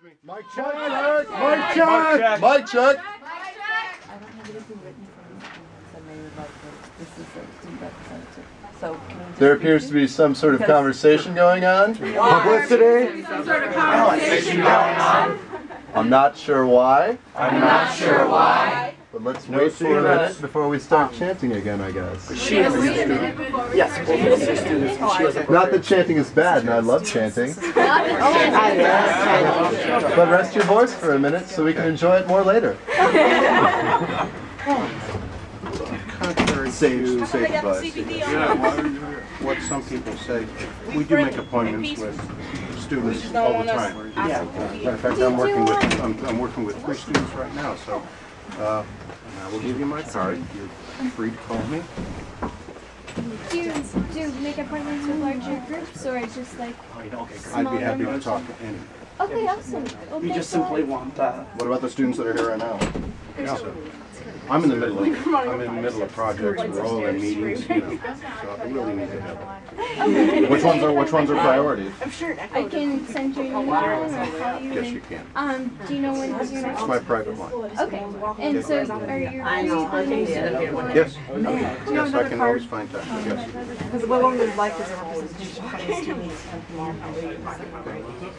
me. Mic check. Mic check. Mic check. I don't have anything written from this, so maybe like this is a student representative. So can we just There appears to be some sort of conversation going on. Publicity. Some sort of conversation going on. I'm not sure why, I'm not sure why. but let's wait for a minute before we start chanting again, I guess. Yes, both of us are students. She was a Not that chanting is bad, and I love chanting. But rest your voice for a minute so we can enjoy it more later. Contrary to what some people say, we do make appointments with students all the time. Matter of fact, I'm working with 3 students right now, so I will give you my card. You're free to call me. Do you make appointments with larger groups or just like I'd be happy to talk to any. Okay, awesome. Well, We just simply want What about the students that are here right now? So, I'm in the middle of projects. We're all in meetings, you know, so I really need to help. Which ones are priorities? I can send you an email or call you. Yes, you can. Do you know when is your next? It's my private line. Okay. And so are you? Yes. Yes, I can always find time. Yes. Because what we would like is a representation from the students and from our colleagues.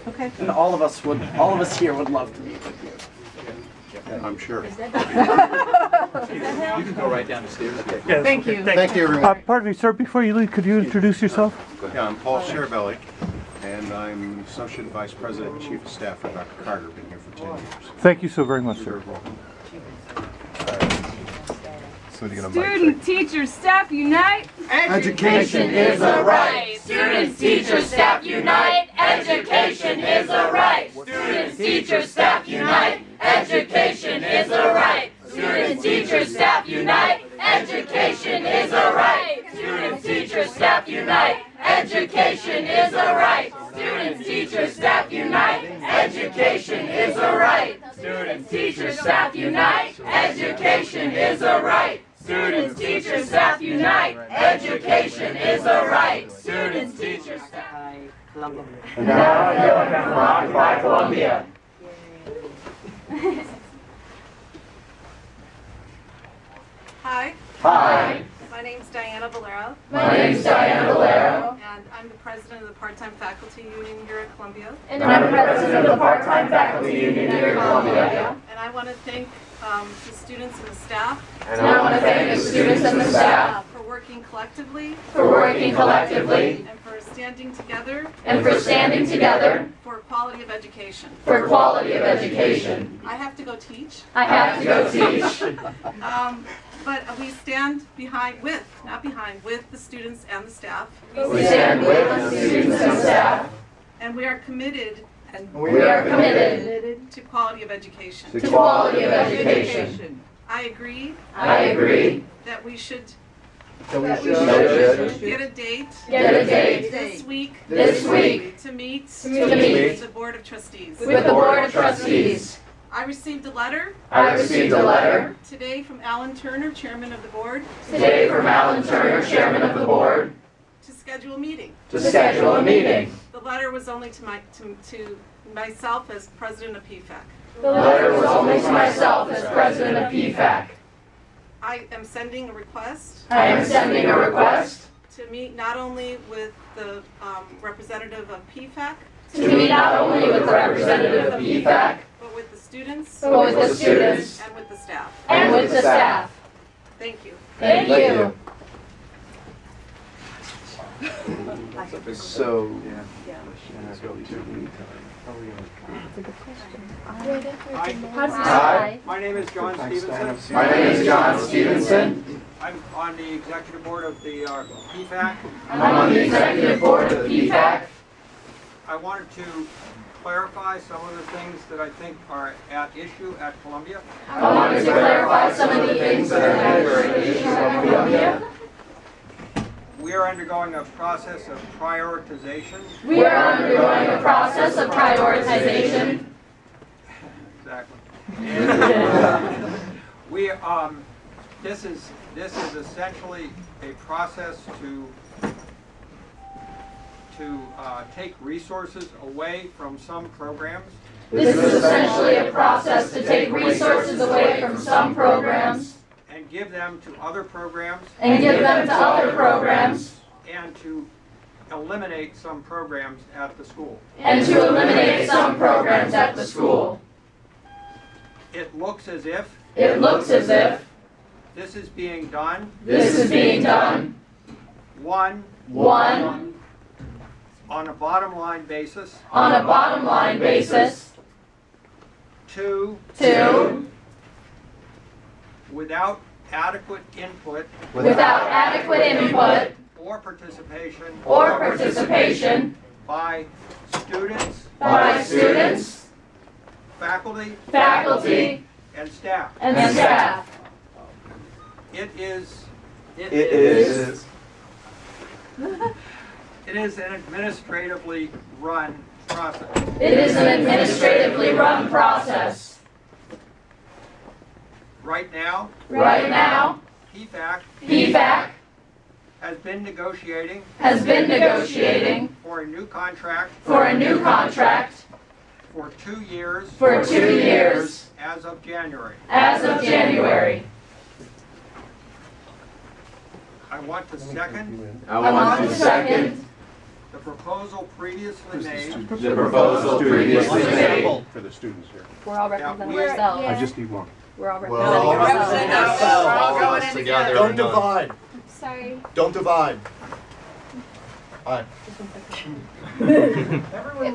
Okay. And all of us here would love to meet with you. I'm sure. You can go right down the stairs. Yes. Thank you. Thank you, everyone. Pardon me, sir, before you leave, could you introduce yourself? Yeah, I'm Paul Scherbelli, and I'm Associate Vice President and Chief of Staff for Dr. Carter. Been here for 10 years. Thank you so very much, sir. You're welcome. Student, teacher, staff, unite! Education is a right! Students, teachers, staff, unite! Education is a right! Students, teachers, staff, unite! Education is a right! Students, teachers, staff, unite! Education is a right! Students, teachers, staff, unite! Education is a right! Students, teachers, staff, unite! Education is a right! Students, teachers, staff, unite! Education is a right! Students, teachers, staff, unite! Education is a right! Students, teachers, staff. And now you're from Occupy Columbia. Hi. Hi. My name's Deanna Valero. My name's Diana Valero. And I'm the president of the part-time faculty union here at Columbia. And I'm the president of the part-time faculty union here at Columbia. And I want to thank the students and the staff. And I want to thank the students and the staff for working collectively. for working collectively And for standing together. and for standing together For quality of education. for quality of education. I have to go teach. I have to go teach. But we stand not behind, with the students and the staff. We stand with the students and staff. And we are committed We are committed to quality of education. to quality of education. I agree I agree that we should that we should get a date get a date this week to meet meet the Board of Trustees. with the Board of Trustees. I received a letter I received a letter today from Alan Turner, Chairman of the Board, today from Alan Turner, Chairman of the Board, to schedule a meeting. to schedule a meeting. The letter was only to myself as President of PFAC. The letter was only to myself as President of PFAC. I am sending a request I am sending a request to meet not only with the representative of PFAC, to meet not only with the representative of PFAC, but with the students but with the students and with the staff. and with the staff. Thank you. Thank you. So, Hi. My name is John Stevenson. My name is John Stevenson. I'm on the executive board of the PFAC. I'm on the executive board of the PFAC. I wanted to clarify some of the things that I think are at issue at Columbia. I wanted to clarify some of the things that are at issue at Columbia. We are undergoing a process of prioritization. We are undergoing a process of prioritization. Exactly. And, this is essentially a process to take resources away from some programs This is essentially a process to take resources away from some programs and give them to other programs and to eliminate some programs at the school. It looks as if this is being done one on a bottom line basis, two without adequate input or participation by students, faculty, and staff. It is an administratively run process. Right now, PFAC has been negotiating for a new contract for 2 years as of January. I want to second the proposal previously made For the students here. We're all representing ourselves. I just need one. We're all We're all representing ourselves. representing ourselves together. Don't divide. Sorry. Don't divide. All right.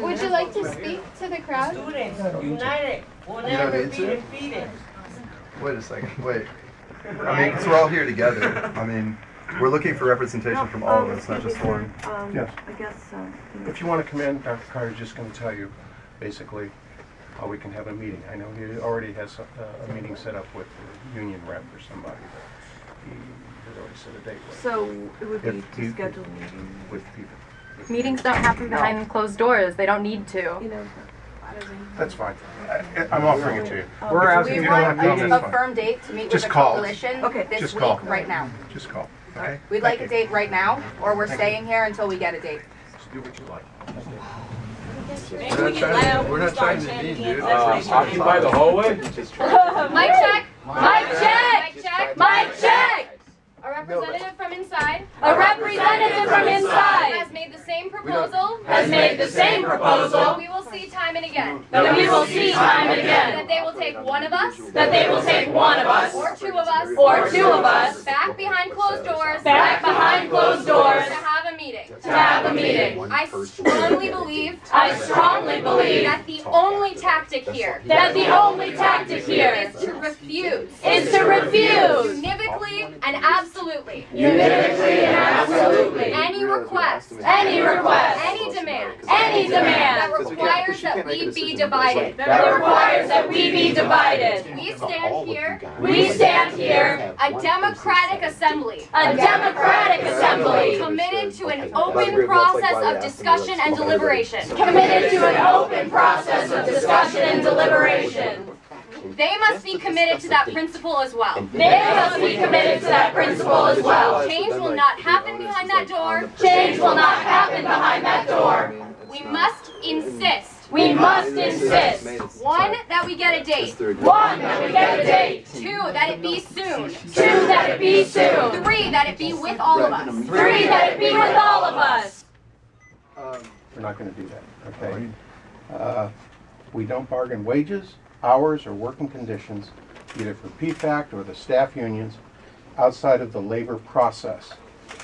Would you like to speak to the crowd? Students united will never be defeated. Wait a second, wait. I mean, because we're all here together. I mean, we're looking for representation from all of us, not just one. Yes. I guess If you want to come in, Dr. Carter's just going to tell you basically how we can have a meeting. I know he already has a meeting set up with the union rep or somebody, but he has already set a date with. So it would be to schedule meetings. With people. Meetings don't happen behind closed doors. They don't need to. That's fine. I'm offering it to you. We're asking we you don't want have to a come, firm date to meet Just with the call. coalition this Just week, call. right now. Just call. Okay? We'd like a date right now, or we're staying here until we get a date. Just do what you like. We're not trying to be, dude. Occupy the hallway? Mic check! Mic check! Mic check! Mic check! A representative from inside. A representative from inside Has made the same proposal. We will see time and again. that we will see time and again. That they will take one of us. That they will take one of us Or two of us. or two of us Back behind closed doors. back behind closed doors To have a meeting. to have a meeting. I strongly believe I strongly believe that the only tactic here that the only tactic here is to refuse. is to refuse Univocally and absolutely. univocally and absolutely Any request. any request, Any demand. any demand That requires that we be divided. that requires that we be divided. We stand here. We stand here, A democratic assembly. a democratic assembly, Committed to an open process of discussion and deliberation. committed to an open process of discussion and deliberation. They must be committed to that principle as well. They must be committed to that principle as well. Change will not happen behind that door. Change will not happen behind that door. We must insist. We must insist. 1, that we get a date. 1, that we get a date. 2, that it be soon. 2, that it be soon. 3, that it be with all of us. 3, that it be with all of us. We're not going to do that, okay? We don't bargain wages, hours, or working conditions, either for PFAC or the staff unions, outside of the labor process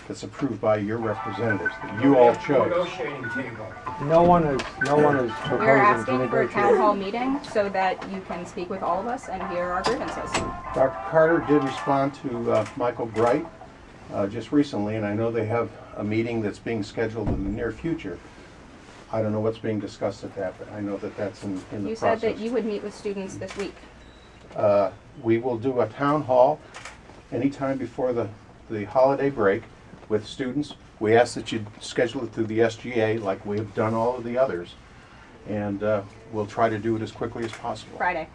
that's approved by your representatives that you all chose. Negotiating table. No one is We're proposing to asking for a town negotiate. hall meeting so that you can speak with all of us and hear our grievances. Dr. Carter did respond to Michael Bright just recently, and I know they have a meeting that's being scheduled in the near future. I don't know what's being discussed at that, but I know that that's in the process. You said that you would meet with students this week. We will do a town hall anytime before the holiday break with students. We ask that you schedule it through the SGA like we have done all of the others. And we'll try to do it as quickly as possible. Friday.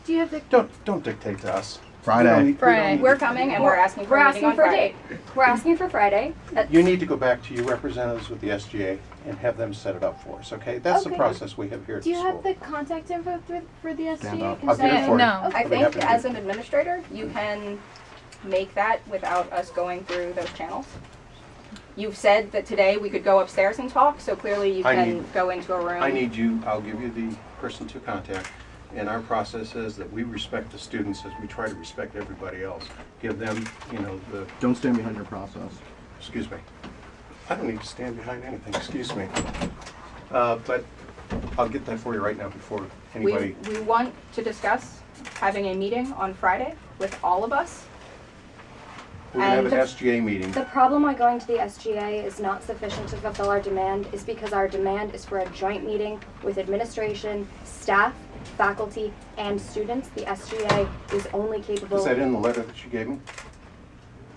Do you have the... Don't dictate to us. Friday. Friday. We're coming and we're asking for a date. We're asking for Friday. You need to go back to your representatives with the SGA and have them set it up for us, okay? That's the process we have here at Do the you school. have the contact info for the SGA? I'll get it for you. No. I I'll be happy think to as do an administrator, you can make that without us going through those channels. You've said that today we could go upstairs and talk, so clearly you can go into a room. I need you, I'll give you the person to contact. And our process is that we respect the students as we try to respect everybody else. Give them, you know, the... Don't stand behind your process. Excuse me. I don't need to stand behind anything, excuse me. But I'll get that for you right now before anybody... We want to discuss having a meeting on Friday with all of us. We're going to have an SGA meeting. The problem why going to the SGA is not sufficient to fulfill our demand is because our demand is for a joint meeting with administration, staff, faculty, and students. The SGA is only capable... Is that in the letter that you gave me?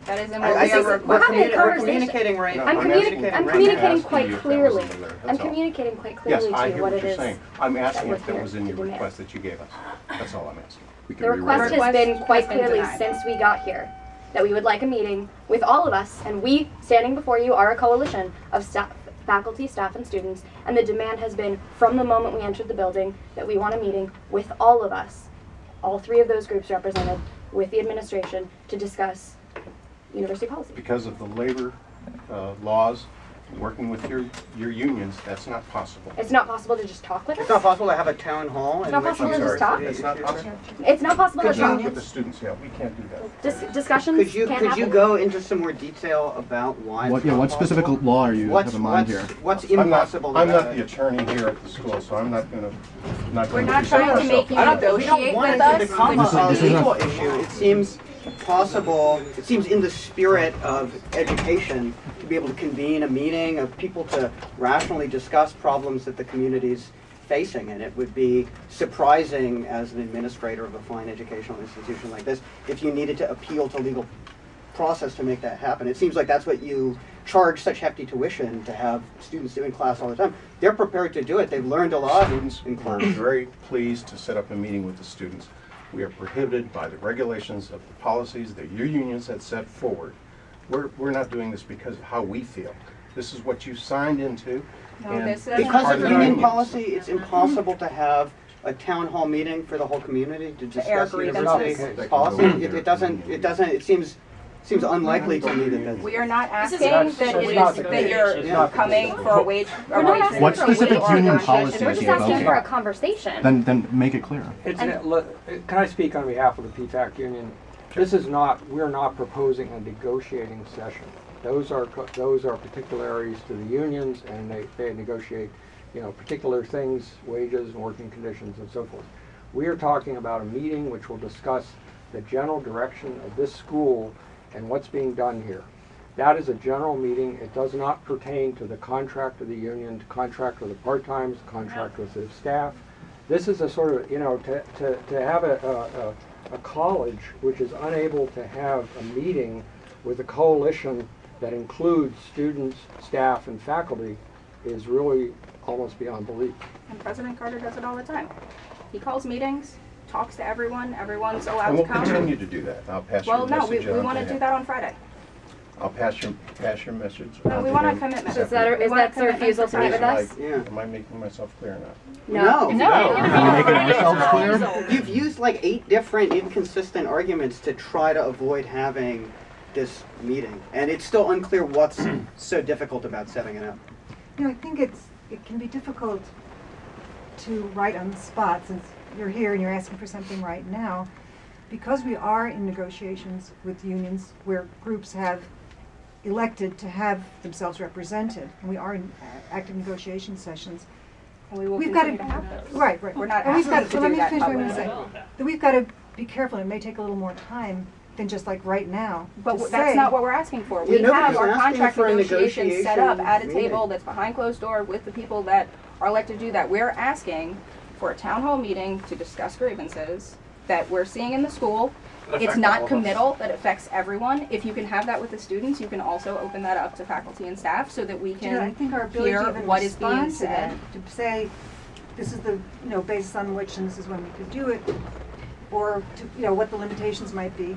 That is in what we are requesting. We're communicating right now. I'm communicating quite clearly. I'm communicating quite clearly to you what it is. I'm asking if that was in your request that you gave us. That's all I'm asking. The request has been quite clearly since we got here that we would like a meeting with all of us, and we, standing before you, are a coalition of staff, faculty, staff, and students, and the demand has been, from the moment we entered the building, that we want a meeting with all of us, all three of those groups represented, with the administration, to discuss university policy. Because of the labor laws, working with your unions, that's not possible. It's not possible to just talk with us? It's not possible to have a town hall? It's not possible to just talk? It's not possible. It's not possible to talk. With the students, yeah, we can't do that. Discussions Could you happen. go into some more detail about why? What specific law are you have in mind here? What's impossible? I'm not the attorney here at the school, so I'm not going to. We're not trying to make you negotiate with us. It becomes a legal issue. It seems possible. It seems in the spirit of education to be able to convene a meeting of people to rationally discuss problems that the community's facing, and it would be surprising as an administrator of a fine educational institution like this if you needed to appeal to legal process to make that happen. It seems like that's what you charge such hefty tuition to have students do in class all the time. They're prepared to do it. They've learned a lot in class. We're very pleased to set up a meeting with the students. We are prohibited by the regulations of the policies that your unions had set forward. We're not doing this because of how we feel. This is what you signed into. Because of union policy, it's impossible to have a town hall meeting for the whole community to discuss university policy. It seems unlikely to me that we are not asking that you're coming for a wage. What specific union policy? We're just asking for a conversation. Then make it clear. Can I speak on behalf of the PFAC union? This is not. We're not proposing a negotiating session. Those are particularities to the unions, and they negotiate, particular things, wages and working conditions and so forth. We are talking about a meeting which will discuss the general direction of this school and what's being done here. That is a general meeting. It does not pertain to the contract of the union, to contract with the part-times, contract with the staff. This is a sort of, to have a college which is unable to have a meeting with a coalition that includes students, staff, and faculty is really almost beyond belief. And President Carter does it all the time. He calls meetings, talks to everyone, everyone's allowed to come. And we'll continue to do that. I'll pass your message on. Well, no, we want to do that on Friday. I'll pass your message. No, we want a commitment. Is that a refusal to meet with us? Yeah. Am I making myself clear enough? No. Are we making ourselves clear? You've used like 8 different inconsistent arguments to try to avoid having this meeting, and it's still unclear what's so difficult about setting it up. I think it can be difficult to write on the spot since you're here and you're asking for something right now, because we are in negotiations with unions where groups have elected to have themselves represented, and we are in active negotiation sessions. And we will we've got to have those. Right. We're not and asking let to do me that finish what I'm going to say. publicly. That we've got to be careful. It may take a little more time than just like right now. But that's not what we're asking for. We have our contract negotiations set up at a table that's behind closed door with the people that are elected to do that. We're asking for a town hall meeting to discuss grievances that we're seeing in the school. It's not committal, that affects everyone. If you can have that with the students, you can also open that up to faculty and staff so that we can I think our ability hear to even what is being respond said. to say this is the basis on which and this is when we could do it or to, what the limitations might be.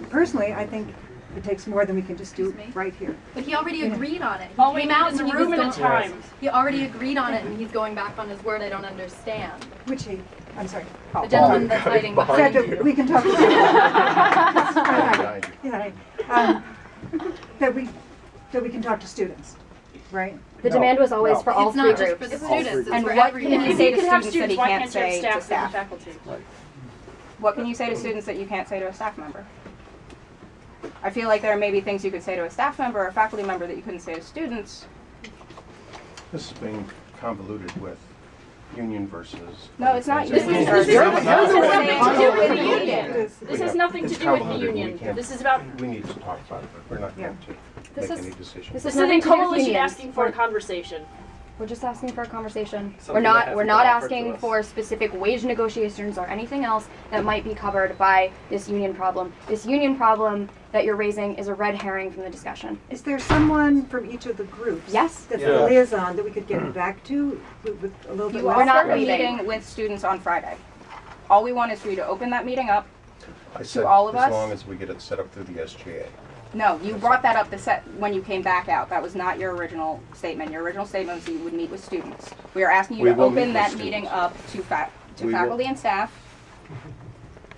Personally, I think it takes more than we can just do right here. But he already agreed on it. All we need is a room at a time. He already agreed on it, and he's going back on his word. I don't understand. Which he? I'm sorry. The gentleman that's hiding behind you. We can talk to that we can talk to students, right? The demand was always for all three groups. It's not just for the students, And it's for what everyone. can you say to students that he why can't can't you have say to staff and staff? faculty? What can you say to students that you can't say to a staff member? I feel like there may be things you could say to a staff member or a faculty member that you couldn't say to students. This is being convoluted with union versus... No, it's not This union. has nothing to do with the union. This has nothing to do with the union. This is about... We need to talk about it, but we're not going to make any decisions. This is a coalition asking for a conversation. We're just asking for a conversation. Something We're not offered asking to us. for specific wage negotiations or anything else that might be covered by this union problem. This union problem that you're raising is a red herring from the discussion. Is there someone from each of the groups? Yes. That's a liaison that we could get back to with a little bit You less? are not meeting with students on Friday. All we want is for you to open that meeting up I said, to all of us. as long as we get it set up through the SGA. No, you brought that up when you came back out. That was not your original statement. Your original statement was that you would meet with students. We are asking you We to will meet open with that students. meeting up to We will. faculty and staff.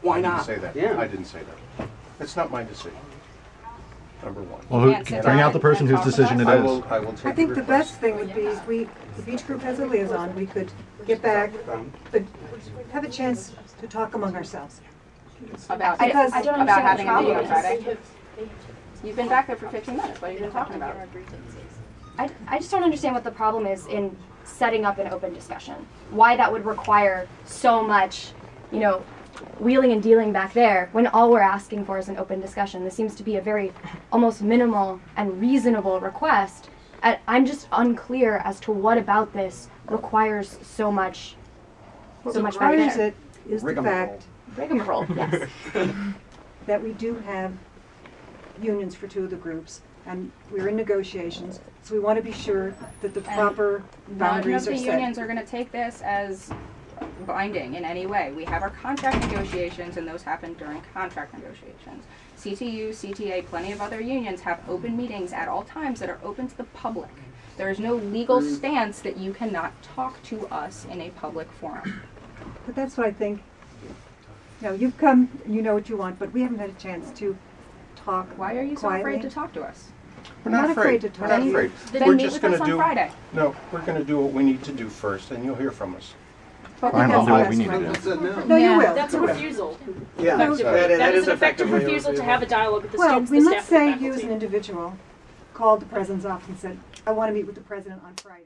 Why not? I didn't say that. Yeah. I didn't say that. It's not my decision. Number one. Well, Can't sit bring down out the person and whose talk decision it about I is. will take I think the request. best thing would be if each group has a liaison, we could get back, but have a chance to talk among ourselves. About Because- I don't about understand having a meeting the on problem. Friday. You've been back there for 15 minutes. What have you been talking about? I just don't understand what the problem is in setting up an open discussion. Why that would require so much, wheeling and dealing back there when all we're asking for is an open discussion. This seems to be a very almost minimal and reasonable request. I'm just unclear as to what about this requires so much What back there. requires it is the Rigmarole. fact Rigmarole, yes. that we do have unions for two of the groups, and we're in negotiations, so we want to be sure that the proper None of boundaries the are set. unions are going to take this as binding in any way. We have our contract negotiations, and those happen during contract negotiations. CTU, CTA, plenty of other unions have open meetings at all times that are open to the public. There is no legal stance that you cannot talk to us in a public forum. But that's what I think, you've come, and you know what you want, but we haven't had a chance to talk Why are you so quietly. afraid to talk to us? We're not afraid. to talk We're not to you. afraid. Then We're meet just with going us to on do. Friday. No, we're going to do what we need to do first, and you'll hear from us. But Fine, I'll do what we that's need best to do. way. No, you will. That's a refusal. Yeah, That is an effective refusal to have a dialogue with the Well, students, we the let's staff, and say the you as an faculty. individual called the president's office and said, I want to meet with the president on Friday.